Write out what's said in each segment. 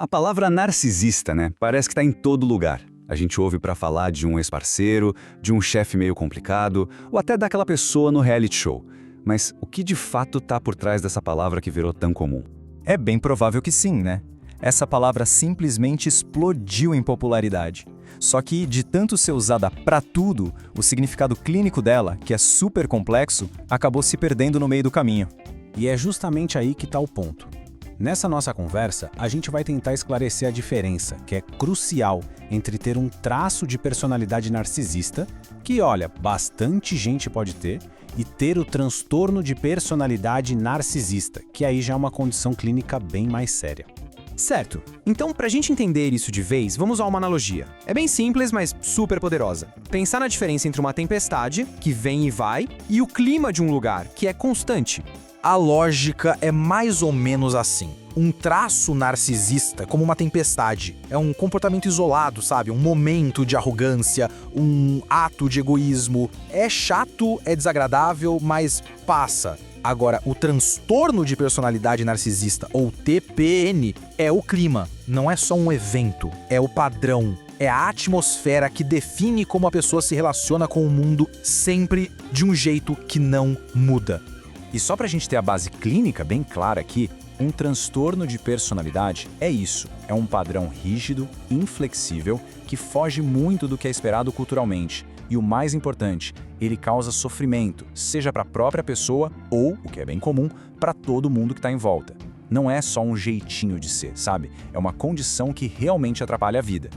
A palavra narcisista, né? Parece que está em todo lugar. A gente ouve para falar de um ex-parceiro, de um chefe meio complicado, ou até daquela pessoa no reality show. Mas o que de fato está por trás dessa palavra que virou tão comum? É bem provável que sim, né? Essa palavra simplesmente explodiu em popularidade. Só que, de tanto ser usada para tudo, o significado clínico dela, que é super complexo, acabou se perdendo no meio do caminho. E é justamente aí que está o ponto. Nessa nossa conversa, a gente vai tentar esclarecer a diferença, que é crucial, entre ter um traço de personalidade narcisista, que, olha, bastante gente pode ter, e ter o transtorno de personalidade narcisista, que aí já é uma condição clínica bem mais séria. Certo. Então, pra gente entender isso de vez, vamos a uma analogia. É bem simples, mas super poderosa. Pensar na diferença entre uma tempestade, que vem e vai, e o clima de um lugar, que é constante. A lógica é mais ou menos assim. Um traço narcisista, como uma tempestade, é um comportamento isolado, sabe? Um momento de arrogância, um ato de egoísmo. É chato, é desagradável, mas passa. Agora, o transtorno de personalidade narcisista, ou TPN, é o clima. Não é só um evento, é o padrão. É a atmosfera que define como a pessoa se relaciona com o mundo, sempre de um jeito que não muda. E só pra gente ter a base clínica bem clara aqui, um transtorno de personalidade é isso. É um padrão rígido, inflexível, que foge muito do que é esperado culturalmente. E o mais importante, ele causa sofrimento, seja para a própria pessoa ou, o que é bem comum, para todo mundo que está em volta. Não é só um jeitinho de ser, sabe? É uma condição que realmente atrapalha a vida.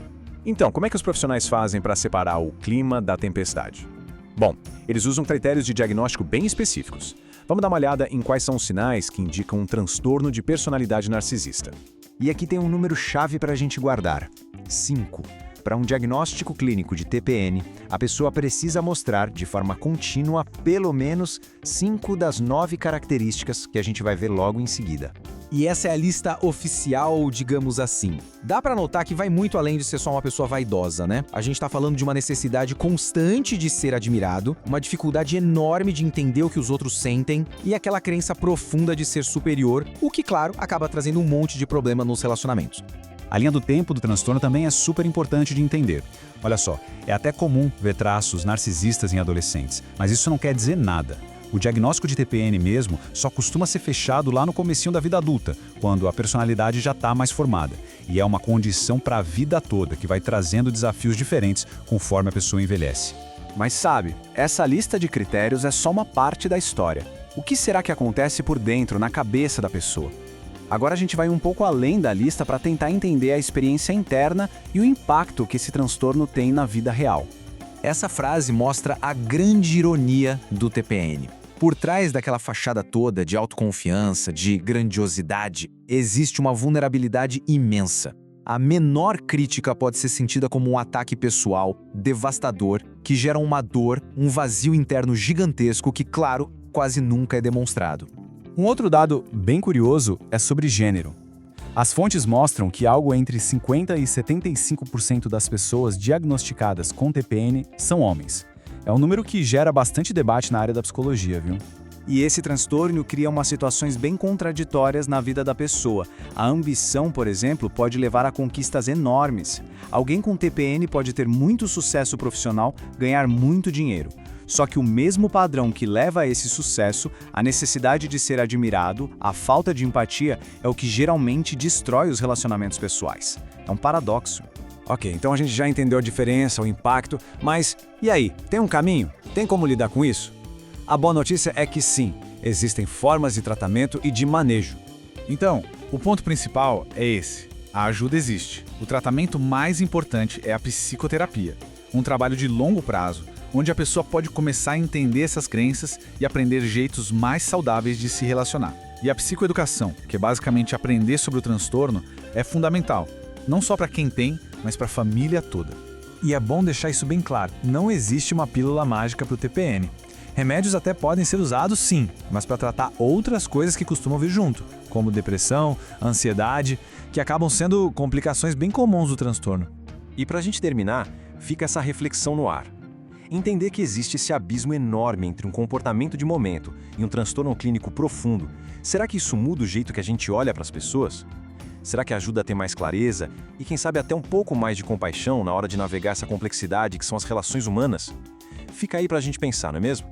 Então, como é que os profissionais fazem para separar o clima da tempestade? Bom, eles usam critérios de diagnóstico bem específicos. Vamos dar uma olhada em quais são os sinais que indicam um transtorno de personalidade narcisista. E aqui tem um número-chave para a gente guardar: 5. Para um diagnóstico clínico de TPN, a pessoa precisa mostrar, de forma contínua, pelo menos 5 das 9 características que a gente vai ver logo em seguida. E essa é a lista oficial, digamos assim. Dá pra notar que vai muito além de ser só uma pessoa vaidosa, né? A gente tá falando de uma necessidade constante de ser admirado, uma dificuldade enorme de entender o que os outros sentem e aquela crença profunda de ser superior, o que, claro, acaba trazendo um monte de problema nos relacionamentos. A linha do tempo do transtorno também é super importante de entender. Olha só, é até comum ver traços narcisistas em adolescentes, mas isso não quer dizer nada. O diagnóstico de TPN mesmo só costuma ser fechado lá no comecinho da vida adulta, quando a personalidade já está mais formada. E é uma condição para a vida toda, que vai trazendo desafios diferentes conforme a pessoa envelhece. Mas sabe, essa lista de critérios é só uma parte da história. O que será que acontece por dentro, na cabeça da pessoa? Agora a gente vai um pouco além da lista para tentar entender a experiência interna e o impacto que esse transtorno tem na vida real. Essa frase mostra a grande ironia do TPN. Por trás daquela fachada toda de autoconfiança, de grandiosidade, existe uma vulnerabilidade imensa. A menor crítica pode ser sentida como um ataque pessoal, devastador, que gera uma dor, um vazio interno gigantesco que, claro, quase nunca é demonstrado. Um outro dado bem curioso é sobre gênero. As fontes mostram que algo entre 50% e 75% das pessoas diagnosticadas com TPN são homens. É um número que gera bastante debate na área da psicologia, viu? E esse transtorno cria umas situações bem contraditórias na vida da pessoa. A ambição, por exemplo, pode levar a conquistas enormes. Alguém com TPN pode ter muito sucesso profissional, ganhar muito dinheiro. Só que o mesmo padrão que leva a esse sucesso, a necessidade de ser admirado, a falta de empatia, é o que geralmente destrói os relacionamentos pessoais. É um paradoxo. Ok, então a gente já entendeu a diferença, o impacto, mas e aí? Tem um caminho? Tem como lidar com isso? A boa notícia é que sim, existem formas de tratamento e de manejo. Então, o ponto principal é esse: a ajuda existe. O tratamento mais importante é a psicoterapia, um trabalho de longo prazo, onde a pessoa pode começar a entender essas crenças e aprender jeitos mais saudáveis de se relacionar. E a psicoeducação, que é basicamente aprender sobre o transtorno, é fundamental, não só para quem tem, mas para a família toda. E é bom deixar isso bem claro, não existe uma pílula mágica para o TPN. Remédios até podem ser usados sim, mas para tratar outras coisas que costumam vir junto, como depressão, ansiedade, que acabam sendo complicações bem comuns do transtorno. E para a gente terminar, fica essa reflexão no ar. Entender que existe esse abismo enorme entre um comportamento de momento e um transtorno clínico profundo, será que isso muda o jeito que a gente olha para as pessoas? Será que ajuda a ter mais clareza e, quem sabe, até um pouco mais de compaixão na hora de navegar essa complexidade que são as relações humanas? Fica aí pra gente pensar, não é mesmo?